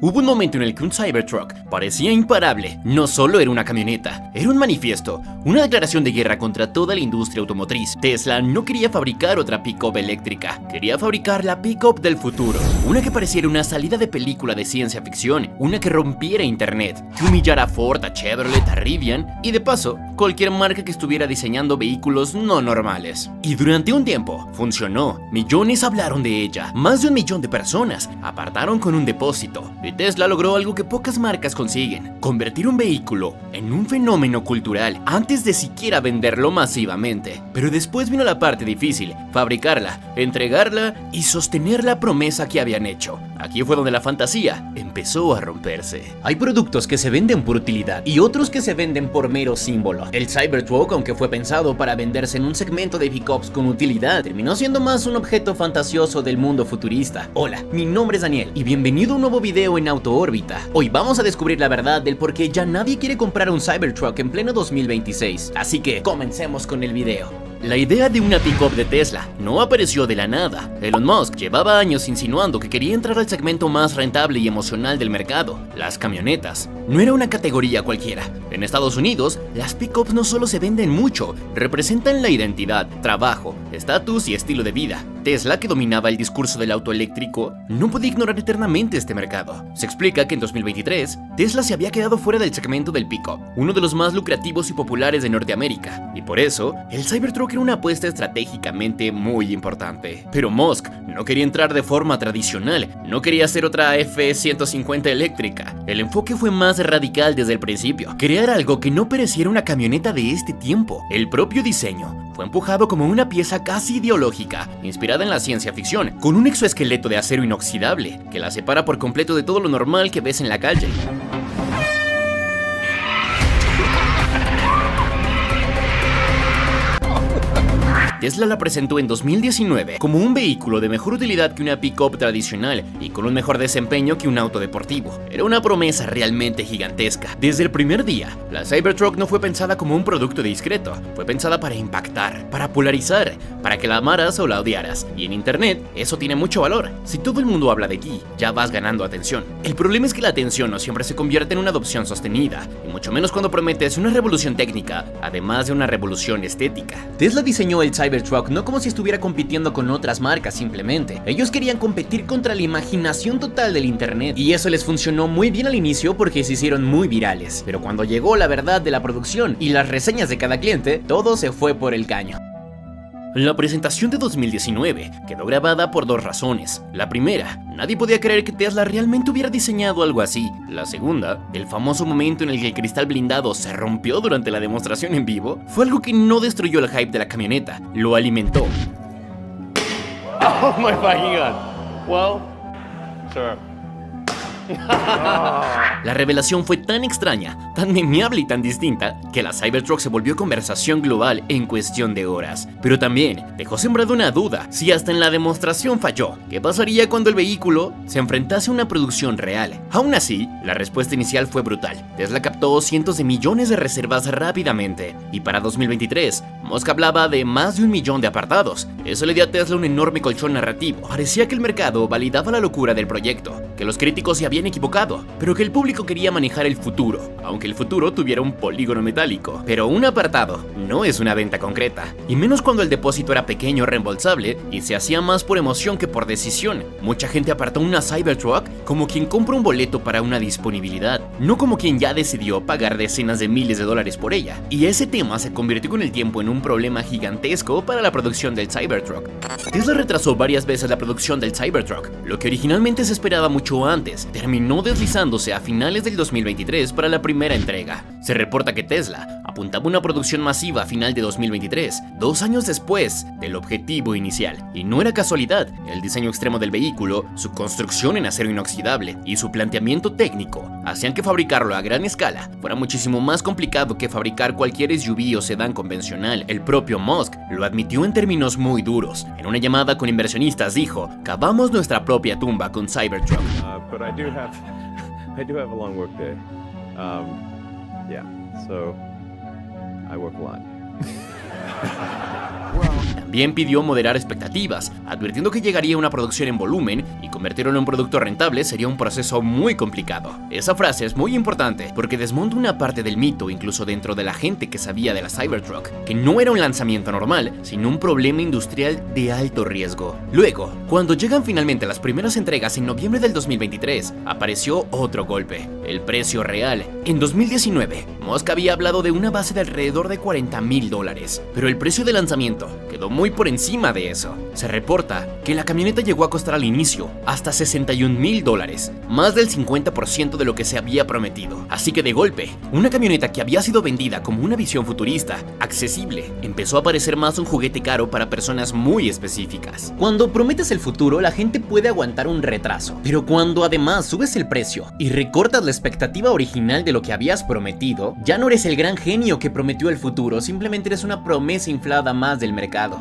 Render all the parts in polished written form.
Hubo un momento en el que un Cybertruck parecía imparable. No solo era una camioneta, era un manifiesto, una declaración de guerra contra toda la industria automotriz. Tesla no quería fabricar otra pick-up eléctrica, quería fabricar la pick-up del futuro. Una que pareciera una salida de película de ciencia ficción, una que rompiera internet, que humillara a Ford, a Chevrolet, a Rivian y de paso, cualquier marca que estuviera diseñando vehículos no normales. Y durante un tiempo, funcionó. Millones hablaron de ella, más de 1 millón de personas apartaron con un depósito. Y Tesla logró algo que pocas marcas consiguen: convertir un vehículo en un fenómeno cultural antes de siquiera venderlo masivamente. Pero después vino la parte difícil: fabricarla, entregarla y sostener la promesa que habían hecho. Aquí fue donde la fantasía empezó a romperse. Hay productos que se venden por utilidad y otros que se venden por mero símbolo. El Cybertruck, aunque fue pensado para venderse en un segmento de pickups con utilidad, terminó siendo más un objeto fantasioso del mundo futurista. Hola, mi nombre es Daniel y bienvenido a un nuevo video en Autoórbita. Hoy vamos a descubrir la verdad del por qué ya nadie quiere comprar un Cybertruck en pleno 2026. Así que comencemos con el video. La idea de una pick-up de Tesla no apareció de la nada. Elon Musk llevaba años insinuando que quería entrar al segmento más rentable y emocional del mercado: las camionetas. No era una categoría cualquiera. En Estados Unidos, las pick-ups no solo se venden mucho, representan la identidad, trabajo, estatus y estilo de vida. Tesla, que dominaba el discurso del auto eléctrico, no podía ignorar eternamente este mercado. Se explica que en 2023, Tesla se había quedado fuera del segmento del pick-up, uno de los más lucrativos y populares de Norteamérica, y por eso, el Cybertruck era una apuesta estratégicamente muy importante. Pero Musk no quería entrar de forma tradicional, no quería hacer otra F-150 eléctrica. El enfoque fue más radical desde el principio: crear algo que no pareciera una camioneta de este tiempo. El propio diseño fue empujado como una pieza casi ideológica, inspirada en la ciencia ficción, con un exoesqueleto de acero inoxidable que la separa por completo de todo lo normal que ves en la calle. Tesla la presentó en 2019 como un vehículo de mejor utilidad que una pick-up tradicional y con un mejor desempeño que un auto deportivo. Era una promesa realmente gigantesca. Desde el primer día, la Cybertruck no fue pensada como un producto discreto, fue pensada para impactar, para polarizar, para que la amaras o la odiaras. Y en internet, eso tiene mucho valor. Si todo el mundo habla de ti, ya vas ganando atención. El problema es que la atención no siempre se convierte en una adopción sostenida, y mucho menos cuando prometes una revolución técnica, además de una revolución estética. Tesla diseñó el Cybertruck no como si estuviera compitiendo con otras marcas simplemente. Ellos querían competir contra la imaginación total del internet, y eso les funcionó muy bien al inicio porque se hicieron muy virales. Pero cuando llegó la verdad de la producción y las reseñas de cada cliente, todo se fue por el caño. La presentación de 2019 quedó grabada por dos razones. La primera, nadie podía creer que Tesla realmente hubiera diseñado algo así. La segunda, el famoso momento en el que el cristal blindado se rompió durante la demostración en vivo, fue algo que no destruyó el hype de la camioneta, lo alimentó. Oh my fucking god. Well, sure. La revelación fue tan extraña, tan memeable y tan distinta que la Cybertruck se volvió conversación global en cuestión de horas. Pero también dejó sembrada una duda: si hasta en la demostración falló, ¿qué pasaría cuando el vehículo se enfrentase a una producción real? Aún así, la respuesta inicial fue brutal. Tesla captó cientos de millones de reservas rápidamente, y para 2023, Musk hablaba de más de 1 millón de apartados. Eso le dio a Tesla un enorme colchón narrativo. Parecía que el mercado validaba la locura del proyecto, que los críticos se habían equivocado, pero que el público quería manejar el futuro, aunque el futuro tuviera un polígono metálico. Pero un apartado no es una venta concreta, y menos cuando el depósito era pequeño, reembolsable, y se hacía más por emoción que por decisión. Mucha gente apartó una Cybertruck como quien compra un boleto para una disponibilidad, no como quien ya decidió pagar decenas de miles de dólares por ella. Y ese tema se convirtió con el tiempo en un problema gigantesco para la producción del Cybertruck. Tesla retrasó varias veces la producción del Cybertruck. Lo que originalmente se esperaba mucho antes terminó deslizándose a finales del 2023 para la primera entrega. Se reporta que Tesla apuntaba una producción masiva a final de 2023, 2 años después del objetivo inicial. Y no era casualidad: el diseño extremo del vehículo, su construcción en acero inoxidable y su planteamiento técnico hacían que fabricarlo a gran escala fuera muchísimo más complicado que fabricar cualquier SUV o sedán convencional. El propio Musk lo admitió en términos muy duros. En una llamada con inversionistas dijo: cavamos nuestra propia tumba con Cybertruck. But I do have a long work day. Yeah, so I work a lot. También pidió moderar expectativas, advirtiendo que llegaría una producción en volumen y convertirlo en un producto rentable sería un proceso muy complicado. Esa frase es muy importante porque desmonta una parte del mito, incluso dentro de la gente que sabía de la Cybertruck, que no era un lanzamiento normal, sino un problema industrial de alto riesgo. Luego, cuando llegan finalmente las primeras entregas en noviembre del 2023, apareció otro golpe: el precio real. En 2019, Musk había hablado de una base de alrededor de $40,000, pero el precio de lanzamiento quedó muy por encima de eso. Se reporta que la camioneta llegó a costar al inicio hasta $61,000, más del 50% de lo que se había prometido. Así que de golpe, una camioneta que había sido vendida como una visión futurista, accesible, empezó a parecer más un juguete caro para personas muy específicas. Cuando prometes el futuro, la gente puede aguantar un retraso, pero cuando además subes el precio y recortas la expectativa original de lo que habías prometido, ya no eres el gran genio que prometió el futuro, simplemente eres una promesa inflada más del mercado.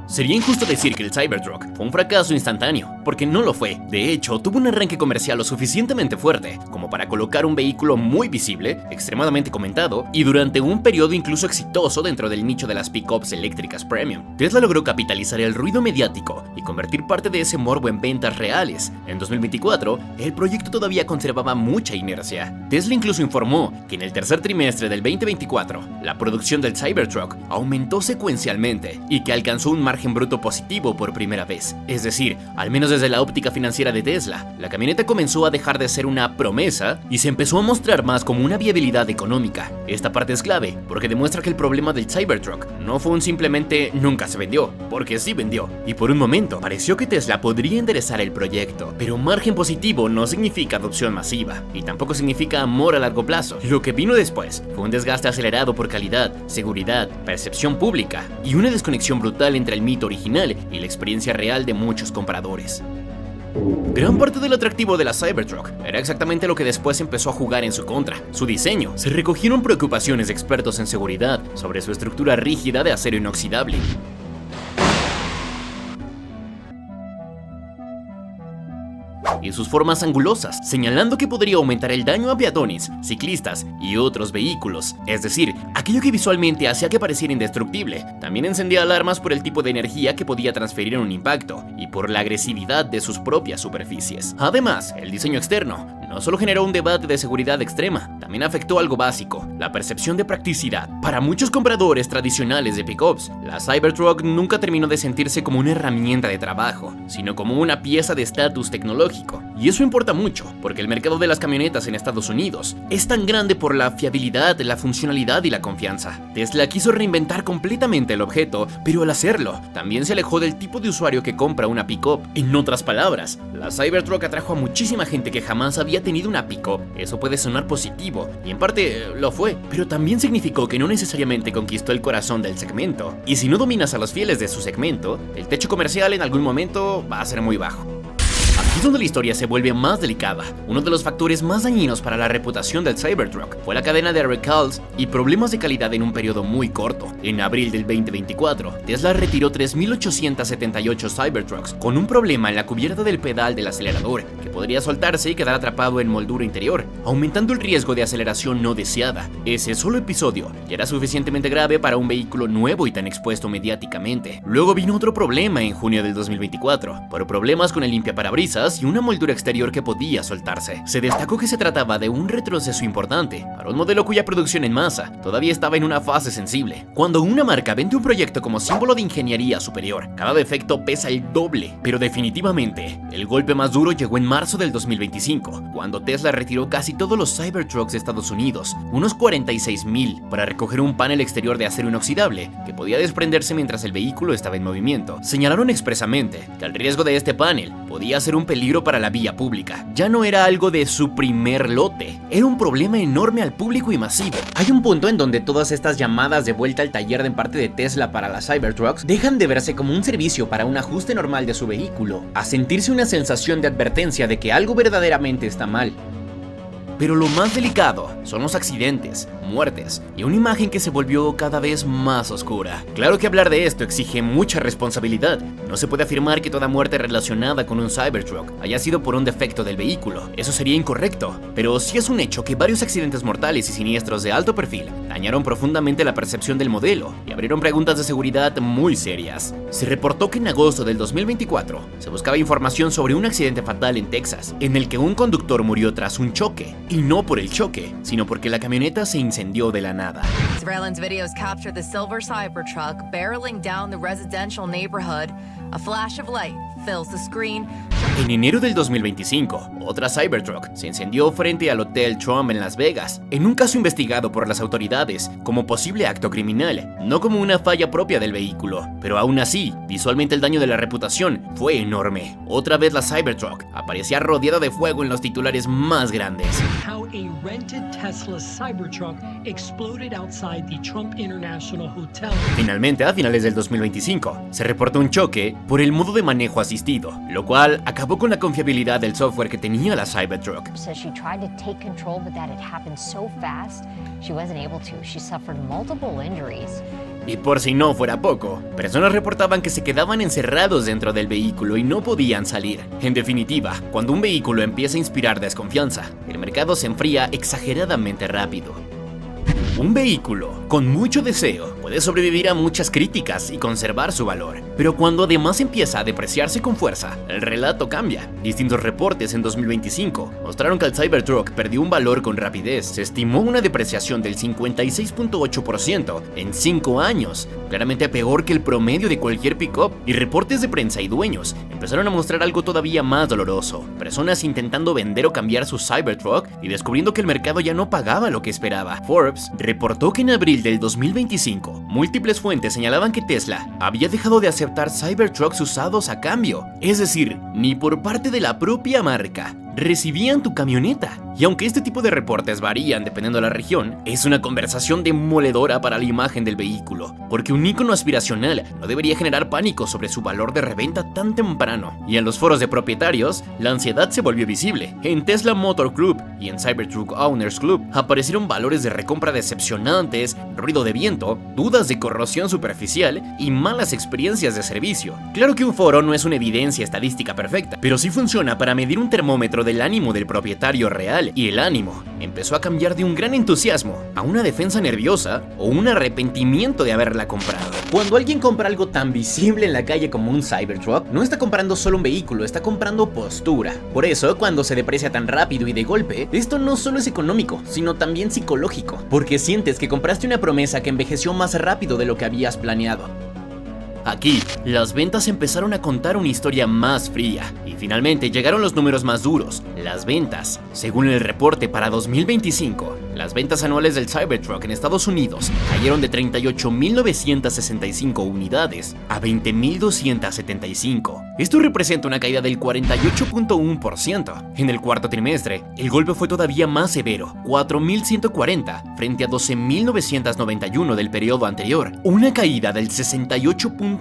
Sería injusto decir que el Cybertruck fue un fracaso instantáneo, porque no lo fue. De hecho, tuvo un arranque comercial lo suficientemente fuerte como para colocar un vehículo muy visible, extremadamente comentado, y durante un periodo incluso exitoso dentro del nicho de las pickups eléctricas premium. Tesla logró capitalizar el ruido mediático y convertir parte de ese morbo en ventas reales. En 2024, el proyecto todavía conservaba mucha inercia. Tesla incluso informó que en el tercer trimestre del 2024, la producción del Cybertruck aumentó secuencialmente y que alcanzó un margen bruto positivo por primera vez. Es decir, al menos desde la óptica financiera de Tesla, la camioneta comenzó a dejar de ser una promesa y se empezó a mostrar más como una viabilidad económica. Esta parte es clave porque demuestra que el problema del Cybertruck no fue un simplemente nunca se vendió, porque sí vendió, y por un momento pareció que Tesla podría enderezar el proyecto. Pero margen positivo no significa adopción masiva, y tampoco significa amor a largo plazo. Lo que vino después fue un desgaste acelerado por calidad, seguridad, percepción pública y una desconexión brutal entre el mito original y la experiencia real de muchos compradores. Gran parte del atractivo de la Cybertruck era exactamente lo que después empezó a jugar en su contra: su diseño. Se recogieron preocupaciones de expertos en seguridad sobre su estructura rígida de acero inoxidable. Y sus formas angulosas, señalando que podría aumentar el daño a peatones, ciclistas y otros vehículos. Es decir, aquello que visualmente hacía que pareciera indestructible, también encendía alarmas por el tipo de energía que podía transferir en un impacto y por la agresividad de sus propias superficies. Además, el diseño externo no solo generó un debate de seguridad extrema, también afectó algo básico: la percepción de practicidad. Para muchos compradores tradicionales de pickups, la Cybertruck nunca terminó de sentirse como una herramienta de trabajo, sino como una pieza de estatus tecnológico. Y eso importa mucho, porque el mercado de las camionetas en Estados Unidos es tan grande por la fiabilidad, la funcionalidad y la confianza. Tesla quiso reinventar completamente el objeto, pero al hacerlo, también se alejó del tipo de usuario que compra una pickup. En otras palabras, la Cybertruck atrajo a muchísima gente que jamás había tenido una pickup. Eso puede sonar positivo, y en parte lo fue, pero también significó que no necesariamente conquistó el corazón del segmento. Y si no dominas a los fieles de su segmento, el techo comercial en algún momento va a ser muy bajo. Aquí es donde la historia se vuelve más delicada. Uno de los factores más dañinos para la reputación del Cybertruck fue la cadena de recalls y problemas de calidad en un periodo muy corto. En abril del 2024, Tesla retiró 3.878 Cybertrucks con un problema en la cubierta del pedal del acelerador, que podría soltarse y quedar atrapado en moldura interior, aumentando el riesgo de aceleración no deseada. Ese solo episodio ya era suficientemente grave para un vehículo nuevo y tan expuesto mediáticamente. Luego vino otro problema en junio del 2024, por problemas con el limpiaparabrisas y una moldura exterior que podía soltarse. Se destacó que se trataba de un retroceso importante para un modelo cuya producción en masa todavía estaba en una fase sensible. Cuando una marca vende un proyecto como símbolo de ingeniería superior, cada defecto pesa el doble. Pero definitivamente, el golpe más duro llegó en marzo del 2025, cuando Tesla retiró casi todos los Cybertrucks de Estados Unidos, unos 46,000, para recoger un panel exterior de acero inoxidable que podía desprenderse mientras el vehículo estaba en movimiento. Señalaron expresamente que el riesgo de este panel podía ser un peligro para la vía pública. Ya no era algo de su primer lote, era un problema enorme al público y masivo. Hay un punto en donde todas estas llamadas de vuelta al taller de parte de Tesla para las Cybertrucks dejan de verse como un servicio para un ajuste normal de su vehículo, a sentirse una sensación de advertencia de que algo verdaderamente está mal. Pero lo más delicado son los accidentes, muertes y una imagen que se volvió cada vez más oscura. Claro que hablar de esto exige mucha responsabilidad. No se puede afirmar que toda muerte relacionada con un Cybertruck haya sido por un defecto del vehículo. Eso sería incorrecto. Pero sí es un hecho que varios accidentes mortales y siniestros de alto perfil dañaron profundamente la percepción del modelo y abrieron preguntas de seguridad muy serias. Se reportó que en agosto del 2024 se buscaba información sobre un accidente fatal en Texas, en el que un conductor murió tras un choque, y no por el choque, sino porque la camioneta se incendió de la nada. Surveillance videos captured the silver Cybertruck barreling down the residential neighborhood. A flash of light fills the screen. En enero del 2025, otra Cybertruck se incendió frente al Hotel Trump en Las Vegas, en un caso investigado por las autoridades como posible acto criminal, no como una falla propia del vehículo. Pero aún así, visualmente el daño de la reputación fue enorme. Otra vez la Cybertruck aparecía rodeada de fuego en los titulares más grandes. How a rented Tesla Cybertruck exploded outside the Trump International Hotel. Finalmente, a finales del 2025, se reportó un choque por el modo de manejo asistido, lo cual acabó con la confiabilidad del software que tenía la Cybertruck. So she tried to take control, but that had happened so fast, she wasn't able to. She suffered multiple injuries. Y por si no fuera poco, personas reportaban que se quedaban encerrados dentro del vehículo y no podían salir. En definitiva, cuando un vehículo empieza a inspirar desconfianza, el mercado se enfría exageradamente rápido. Un vehículo con mucho deseo puede sobrevivir a muchas críticas y conservar su valor, pero cuando además empieza a depreciarse con fuerza, el relato cambia. Distintos reportes en 2025 mostraron que el Cybertruck perdió un valor con rapidez. Se estimó una depreciación del 56.8% en 5 años, claramente peor que el promedio de cualquier pickup, y reportes de prensa y dueños empezaron a mostrar algo todavía más doloroso: personas intentando vender o cambiar su Cybertruck y descubriendo que el mercado ya no pagaba lo que esperaba. Forbes reportó que en abril del 2025, múltiples fuentes señalaban que Tesla había dejado de aceptar Cybertrucks usados a cambio, es decir, ni por parte de la propia marca recibían tu camioneta. Y aunque este tipo de reportes varían dependiendo de la región, es una conversación demoledora para la imagen del vehículo, porque un ícono aspiracional no debería generar pánico sobre su valor de reventa tan temprano. Y en los foros de propietarios, la ansiedad se volvió visible. En Tesla Motor Club y en Cybertruck Owners Club aparecieron valores de recompra decepcionantes, ruido de viento, dudas de corrosión superficial y malas experiencias de servicio. Claro que un foro no es una evidencia estadística perfecta, pero sí funciona para medir un termómetro del ánimo del propietario real, y el ánimo empezó a cambiar de un gran entusiasmo a una defensa nerviosa o un arrepentimiento de haberla comprado. Cuando alguien compra algo tan visible en la calle como un Cybertruck, no está comprando solo un vehículo, está comprando postura. Por eso, cuando se deprecia tan rápido y de golpe, esto no solo es económico, sino también psicológico, porque sientes que compraste una promesa que envejeció más rápido de lo que habías planeado. Aquí, las ventas empezaron a contar una historia más fría, y finalmente llegaron los números más duros, las ventas. Según el reporte para 2025, las ventas anuales del Cybertruck en Estados Unidos cayeron de 38.965 unidades a 20.275. Esto representa una caída del 48.1%. En el cuarto trimestre, el golpe fue todavía más severo, 4.140 frente a 12.991 del periodo anterior, una caída del 68.1%.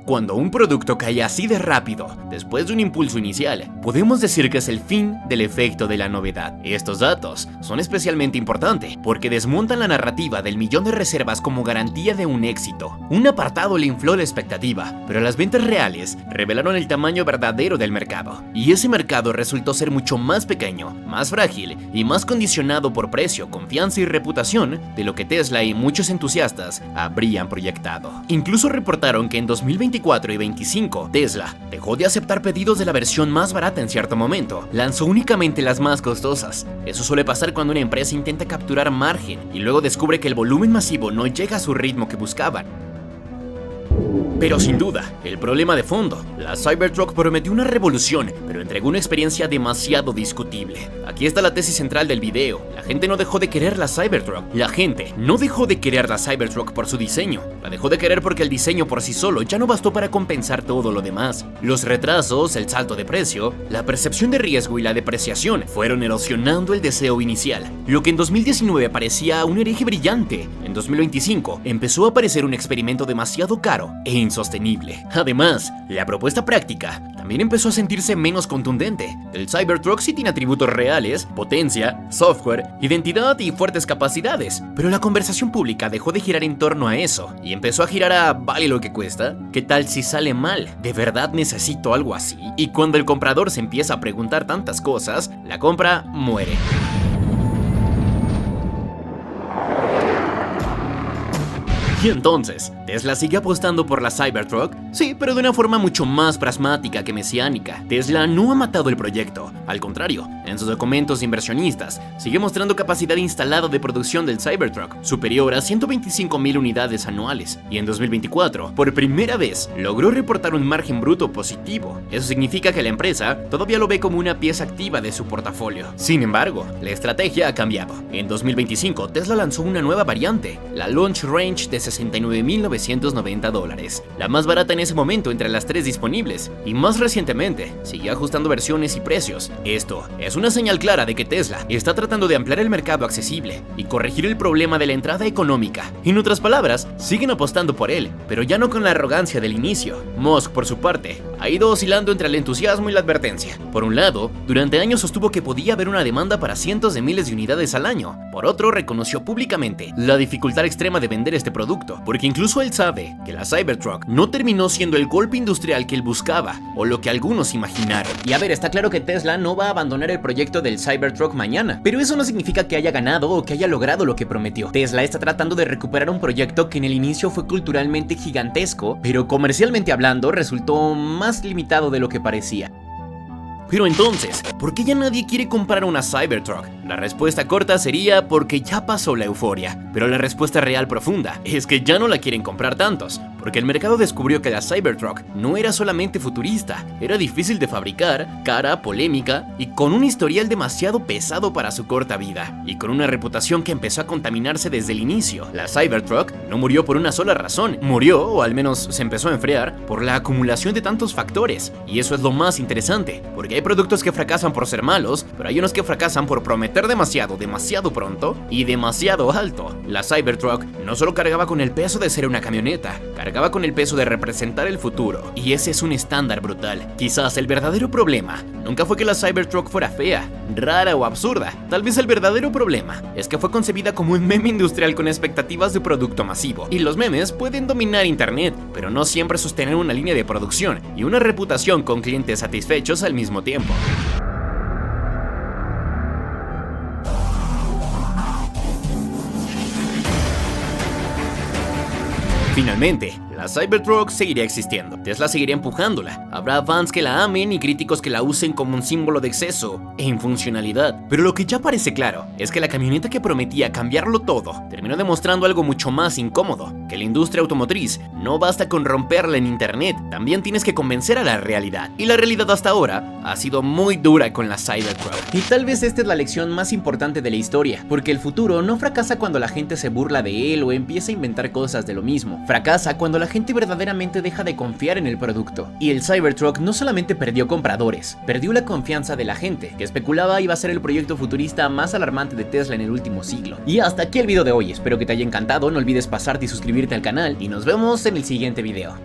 Cuando un producto cae así de rápido, después de un impulso inicial, podemos decir que es el fin del efecto de la novedad. Estos datos son especialmente importantes porque desmontan la narrativa del millón de reservas como garantía de un éxito. Un apartado le infló la expectativa, pero las ventas reales revelaron el tamaño verdadero del mercado. Y ese mercado resultó ser mucho más pequeño, más frágil y más condicionado por precio, confianza y reputación de lo que Tesla y muchos entusiastas habrían proyectado. Incluso reportaron que en 2024 y 2025, Tesla dejó de aceptar pedidos de la versión más barata en cierto momento, lanzó únicamente las más costosas. Eso suele pasar cuando una empresa intenta capturar margen y luego descubre que el volumen masivo no llega a su ritmo que buscaban. Pero sin duda, el problema de fondo, la Cybertruck prometió una revolución, pero entregó una experiencia demasiado discutible. Aquí está la tesis central del video: la gente no dejó de querer la Cybertruck. La gente no dejó de querer la Cybertruck por su diseño, la dejó de querer porque el diseño por sí solo ya no bastó para compensar todo lo demás. Los retrasos, el salto de precio, la percepción de riesgo y la depreciación fueron erosionando el deseo inicial. Lo que en 2019 parecía un hereje brillante, en 2025 empezó a parecer un experimento demasiado caro e insostenible. Además, la propuesta práctica también empezó a sentirse menos contundente. El Cybertruck sí tiene atributos reales, potencia, software, identidad y fuertes capacidades, pero la conversación pública dejó de girar en torno a eso y empezó a girar a ¿vale lo que cuesta? ¿Qué tal si sale mal? ¿De verdad necesito algo así? Y cuando el comprador se empieza a preguntar tantas cosas, la compra muere. Y entonces, ¿Tesla sigue apostando por la Cybertruck? Sí, pero de una forma mucho más pragmática que mesiánica. Tesla no ha matado el proyecto. Al contrario, en sus documentos de inversionistas, sigue mostrando capacidad instalada de producción del Cybertruck, superior a 125,000 unidades anuales. Y en 2024, por primera vez, logró reportar un margen bruto positivo. Eso significa que la empresa todavía lo ve como una pieza activa de su portafolio. Sin embargo, la estrategia ha cambiado. En 2025, Tesla lanzó una nueva variante, la Launch Range de $69,990, la más barata en ese momento entre las tres disponibles, y más recientemente siguió ajustando versiones y precios. Esto es una señal clara de que Tesla está tratando de ampliar el mercado accesible y corregir el problema de la entrada económica. En otras palabras, siguen apostando por él, pero ya no con la arrogancia del inicio. Musk, por su parte, ha ido oscilando entre el entusiasmo y la advertencia. Por un lado, durante años sostuvo que podía haber una demanda para cientos de miles de unidades al año. Por otro, reconoció públicamente la dificultad extrema de vender este producto, porque incluso él sabe que la Cybertruck no terminó siendo el golpe industrial que él buscaba, o lo que algunos imaginaron. Y a ver, está claro que Tesla no va a abandonar el proyecto del Cybertruck mañana, pero eso no significa que haya ganado o que haya logrado lo que prometió. Tesla está tratando de recuperar un proyecto que en el inicio fue culturalmente gigantesco, pero comercialmente hablando resultó más limitado de lo que parecía. Pero entonces, ¿por qué ya nadie quiere comprar una Cybertruck? La respuesta corta sería porque ya pasó la euforia, pero la respuesta real profunda es que ya no la quieren comprar tantos, porque el mercado descubrió que la Cybertruck no era solamente futurista, era difícil de fabricar, cara, polémica y con un historial demasiado pesado para su corta vida, y con una reputación que empezó a contaminarse desde el inicio. La Cybertruck no murió por una sola razón, murió, o al menos se empezó a enfriar, por la acumulación de tantos factores, y eso es lo más interesante, porque hay productos que fracasan por ser malos, pero hay unos que fracasan por prometer demasiado pronto y demasiado alto. La Cybertruck no solo cargaba con el peso de ser una camioneta, cargaba con el peso de representar el futuro, y ese es un estándar brutal. Quizás el verdadero problema nunca fue que la Cybertruck fuera fea, rara o absurda. Tal vez el verdadero problema es que fue concebida como un meme industrial con expectativas de producto masivo, y los memes pueden dominar internet, pero no siempre sostener una línea de producción y una reputación con clientes satisfechos al mismo tiempo. Finalmente, la Cybertruck seguiría existiendo. Tesla seguiría empujándola. Habrá fans que la amen y críticos que la usen como un símbolo de exceso e infuncionalidad. Pero lo que ya parece claro es que la camioneta que prometía cambiarlo todo terminó demostrando algo mucho más incómodo, que la industria automotriz no basta con romperla en internet, también tienes que convencer a la realidad. Y la realidad hasta ahora ha sido muy dura con la Cybertruck. Y tal vez esta es la lección más importante de la historia, porque el futuro no fracasa cuando la gente se burla de él o empieza a inventar cosas de lo mismo. Fracasa cuando la gente verdaderamente deja de confiar en el producto. Y el Cybertruck no solamente perdió compradores, perdió la confianza de la gente, que especulaba iba a ser el proyecto futurista más alarmante de Tesla en el último siglo. Y hasta aquí el video de hoy, espero que te haya encantado, no olvides pasarte y suscribirte al canal, y nos vemos en el siguiente video.